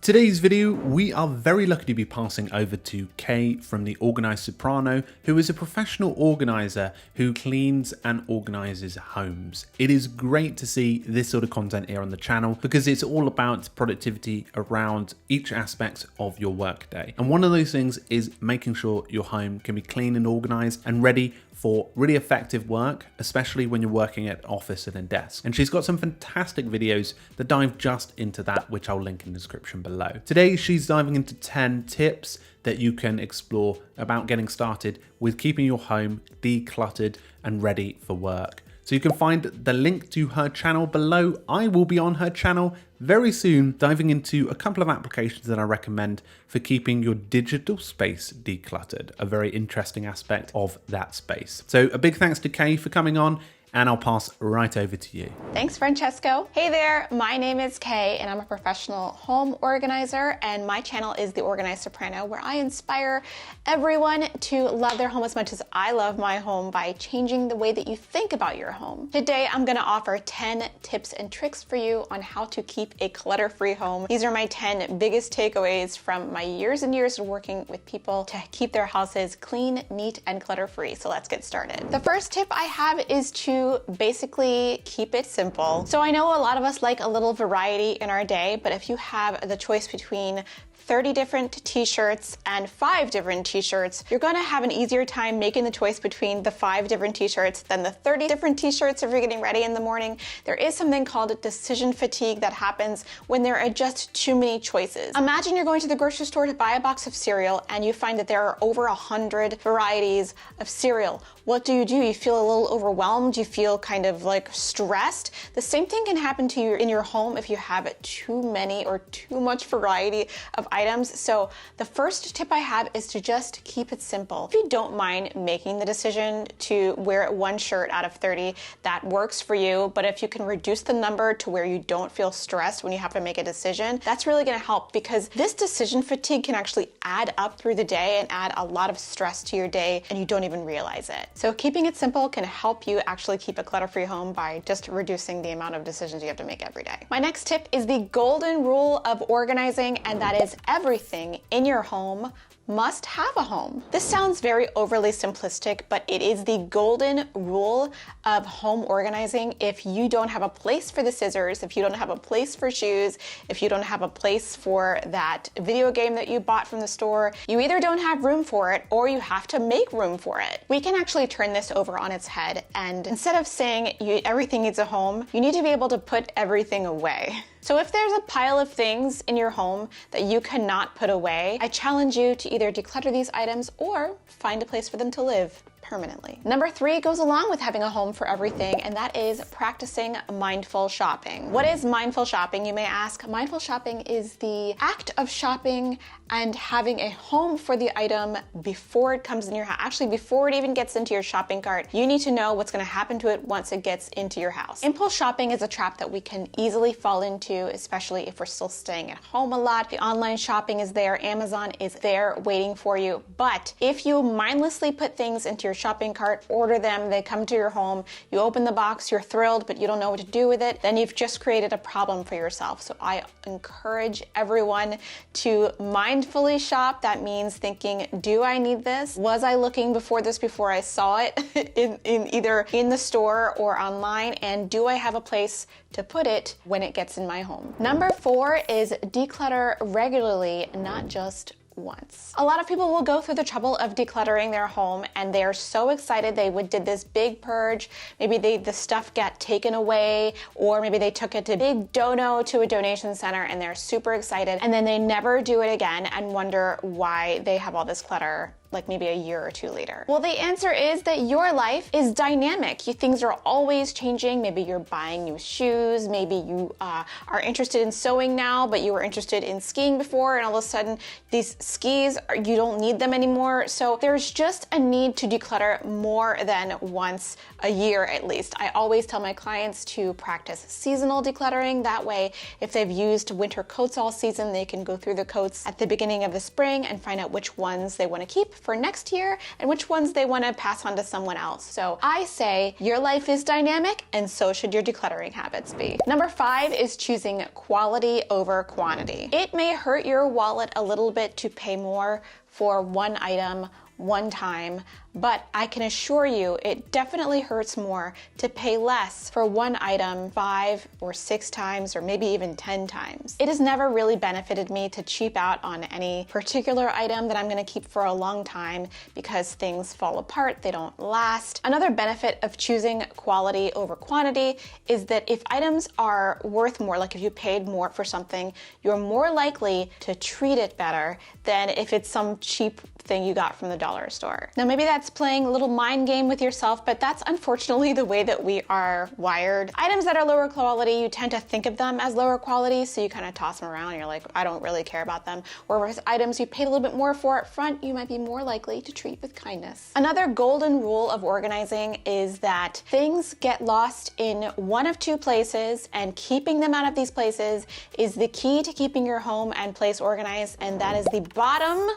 Today's video, we are very lucky to be passing over to Kay from the Organized Soprano, who is a professional organizer who cleans and organizes homes. It is great to see this sort of content here on the channel because it's all about productivity around each aspect of your workday. And one of those things is making sure your home can be clean and organized and ready for really effective work, especially when you're working at office and a desk. And she's got some fantastic videos that dive just into that, which I'll link in the description below. Today, she's diving into 10 tips that you can explore about getting started with keeping your home decluttered and ready for work. So you can find the link to her channel below. I will be on her channel very soon, diving into a couple of applications that I recommend for keeping your digital space decluttered, a very interesting aspect of that space. So a big thanks to Kay for coming on, and I'll pass right over to you. Thanks, Francesco. Hey there, my name is Kay and I'm a professional home organizer, and my channel is The Organized Soprano, where I inspire everyone to love their home as much as I love my home by changing the way that you think about your home. Today, I'm gonna offer 10 tips and tricks for you on how to keep a clutter-free home. These are my 10 biggest takeaways from my years and years of working with people to keep their houses clean, neat, and clutter-free. So let's get started. The first tip I have is to basically keep it simple. So I know a lot of us like a little variety in our day, but if you have the choice between 30 different t-shirts and 5 different t-shirts, you're gonna have an easier time making the choice between the 5 different t-shirts than the 30 different t-shirts if you're getting ready in the morning. There is something called decision fatigue that happens when there are just too many choices. Imagine you're going to the grocery store to buy a box of cereal and you find that there are over 100 varieties of cereal. What do? You feel a little overwhelmed? You feel kind of like stressed? The same thing can happen to you in your home if you have too many or too much variety of items. So the first tip I have is to just keep it simple. If you don't mind making the decision to wear one shirt out of 30, that works for you. But if you can reduce the number to where you don't feel stressed when you have to make a decision, that's really gonna help, because this decision fatigue can actually add up through the day and add a lot of stress to your day and you don't even realize it. So keeping it simple can help you actually keep a clutter-free home by just reducing the amount of decisions you have to make every day. My next tip is the golden rule of organizing, and that is everything in your home must have a home. This sounds very overly simplistic, but it is the golden rule of home organizing. If you don't have a place for the scissors, if you don't have a place for shoes, if you don't have a place for that video game that you bought from the store, you either don't have room for it or you have to make room for it. We can actually turn this over on its head, and instead of saying everything needs a home, you need to be able to put everything away. So if there's a pile of things in your home that you cannot put away, I challenge you to either declutter these items or find a place for them to live permanently. Number 3 goes along with having a home for everything, and that is practicing mindful shopping. What is mindful shopping, you may ask? Mindful shopping is the act of shopping and having a home for the item before it comes in your house. Actually, before it even gets into your shopping cart, you need to know what's gonna happen to it once it gets into your house. Impulse shopping is a trap that we can easily fall into, especially if we're still staying at home a lot. The online shopping is there, Amazon is there waiting for you. But if you mindlessly put things into your shopping cart, order them, they come to your home, you open the box, you're thrilled, but you don't know what to do with it, then you've just created a problem for yourself. So I encourage everyone to mindfully shop. That means thinking, do I need this? Was I looking before I saw it in either in the store or online? And do I have a place to put it when it gets in my home? Number 4 is declutter regularly, not just once. A lot of people will go through the trouble of decluttering their home and they're so excited they did this big purge. Maybe the stuff got taken away, or maybe they took it to big dono to a donation center and they're super excited, and then they never do it again and wonder why they have all this clutter like maybe a year or 2 later. Well, the answer is that your life is dynamic. Things are always changing. Maybe you're buying new shoes. Maybe you are interested in sewing now, but you were interested in skiing before, and all of a sudden these skis, you don't need them anymore. So there's just a need to declutter more than once a year at least. I always tell my clients to practice seasonal decluttering. That way, if they've used winter coats all season, they can go through the coats at the beginning of the spring and find out which ones they want to keep for next year and which ones they want to pass on to someone else. So I say your life is dynamic and so should your decluttering habits be. Number 5 is choosing quality over quantity. It may hurt your wallet a little bit to pay more for one item one time, but I can assure you it definitely hurts more to pay less for one item 5 or 6 times or maybe even 10 times. It has never really benefited me to cheap out on any particular item that I'm going to keep for a long time because things fall apart, they don't last. Another benefit of choosing quality over quantity is that if items are worth more, like if you paid more for something, you're more likely to treat it better than if it's some cheap thing you got from the dollar store. Now maybe that's playing a little mind game with yourself, but that's unfortunately the way that we are wired. Items that are lower quality, you tend to think of them as lower quality, so you kind of toss them around and you're like, I don't really care about them. Whereas items you paid a little bit more for up front, you might be more likely to treat with kindness. Another golden rule of organizing is that things get lost in one of 2 places, and keeping them out of these places is the key to keeping your home and place organized, and that is the bottom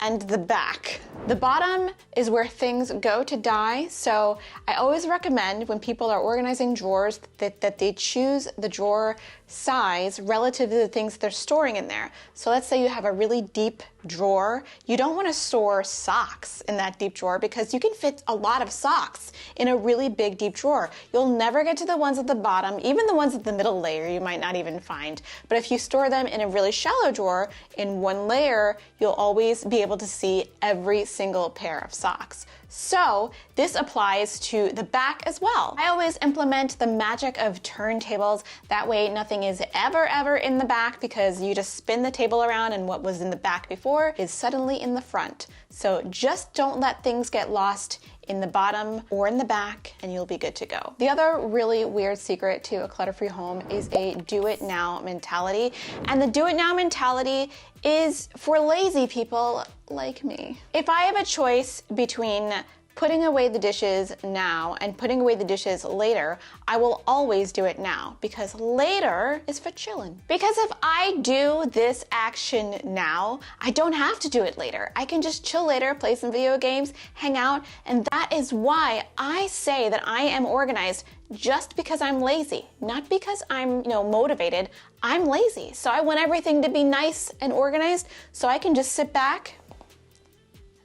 and the back. The bottom is where things go to die, so I always recommend when people are organizing drawers that they choose the drawer size relative to the things they're storing in there. So let's say you have a really deep drawer. You don't want to store socks in that deep drawer because you can fit a lot of socks in a really big deep drawer. You'll never get to the ones at the bottom, even the ones at the middle layer you might not even find. But if you store them in a really shallow drawer in one layer, you'll always be able to see every single pair of socks. So this applies to the back as well. I always implement the magic of turntables. That way nothing is ever in the back because you just spin the table around and what was in the back before is suddenly in the front. So just don't let things get lost in the bottom or in the back and you'll be good to go. The other really weird secret to a clutter-free home is a do-it-now mentality. And the do-it-now mentality is for lazy people like me. If I have a choice between putting away the dishes now and putting away the dishes later, I will always do it now because later is for chilling. Because if I do this action now, I don't have to do it later. I can just chill later, play some video games, hang out, and that is why I say that I am organized just because I'm lazy, not because I'm, motivated. I'm lazy. So I want everything to be nice and organized so I can just sit back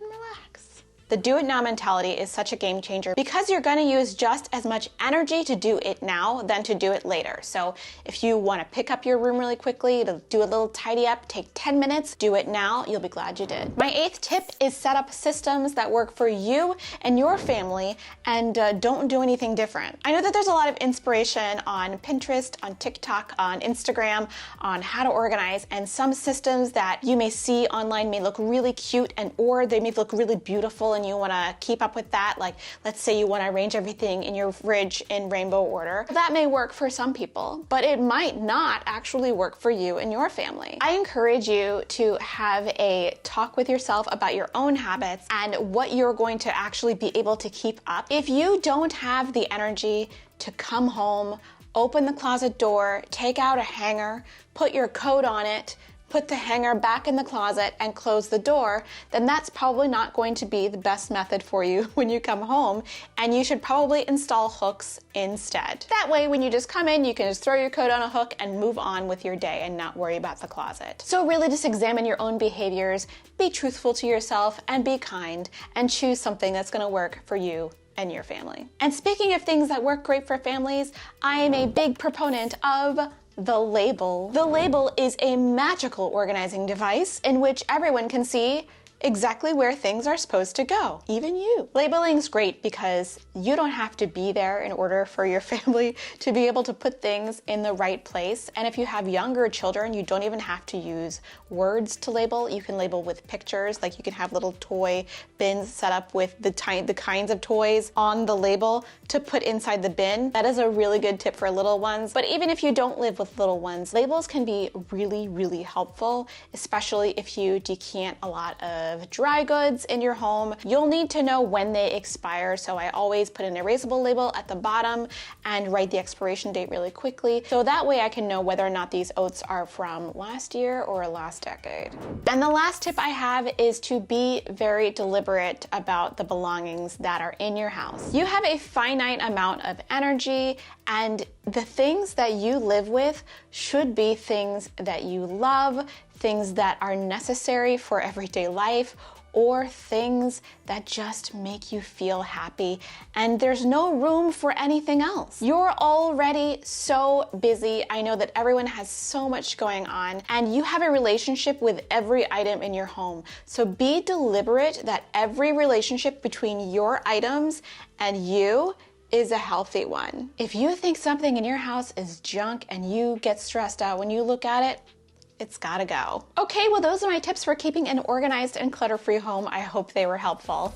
and relax. The do-it-now mentality is such a game changer because you're going to use just as much energy to do it now than to do it later. So if you want to pick up your room really quickly, to do a little tidy up, take 10 minutes, do it now, you'll be glad you did. My 8th tip is set up systems that work for you and your family and don't do anything different. I know that there's a lot of inspiration on Pinterest, on TikTok, on Instagram, on how to organize, and some systems that you may see online may look really cute or they may look really beautiful and you want to keep up with that. Like, let's say you want to arrange everything in your fridge in rainbow order. That may work for some people, but it might not actually work for you and your family. I encourage you to have a talk with yourself about your own habits and what you're going to actually be able to keep up. If you don't have the energy to come home, open the closet door, take out a hanger, put your coat on it, put the hanger back in the closet and close the door, then that's probably not going to be the best method for you when you come home, and you should probably install hooks instead. That way, when you just come in, you can just throw your coat on a hook and move on with your day and not worry about the closet. So really just examine your own behaviors, be truthful to yourself, and be kind, and choose something that's going to work for you and your family. And speaking of things that work great for families, I am a big proponent of the label. The label is a magical organizing device in which everyone can see exactly where things are supposed to go, even you. Labeling's great because you don't have to be there in order for your family to be able to put things in the right place. And if you have younger children, you don't even have to use words to label. You can label with pictures, like you can have little toy bins set up with the kinds of toys on the label to put inside the bin. That is a really good tip for little ones. But even if you don't live with little ones, labels can be really, really helpful, especially if you decant a lot of of dry goods in your home, you'll need to know when they expire. So I always put an erasable label at the bottom and write the expiration date really quickly. So that way I can know whether or not these oats are from last year or last decade. And the last tip I have is to be very deliberate about the belongings that are in your house. You have a finite amount of energy, and the things that you live with should be things that you love, things that are necessary for everyday life, or things that just make you feel happy, and there's no room for anything else. You're already so busy. I know that everyone has so much going on, and you have a relationship with every item in your home. So be deliberate that every relationship between your items and you is a healthy one. If you think something in your house is junk and you get stressed out when you look at it, it's gotta go. Okay, well, those are my tips for keeping an organized and clutter-free home. I hope they were helpful.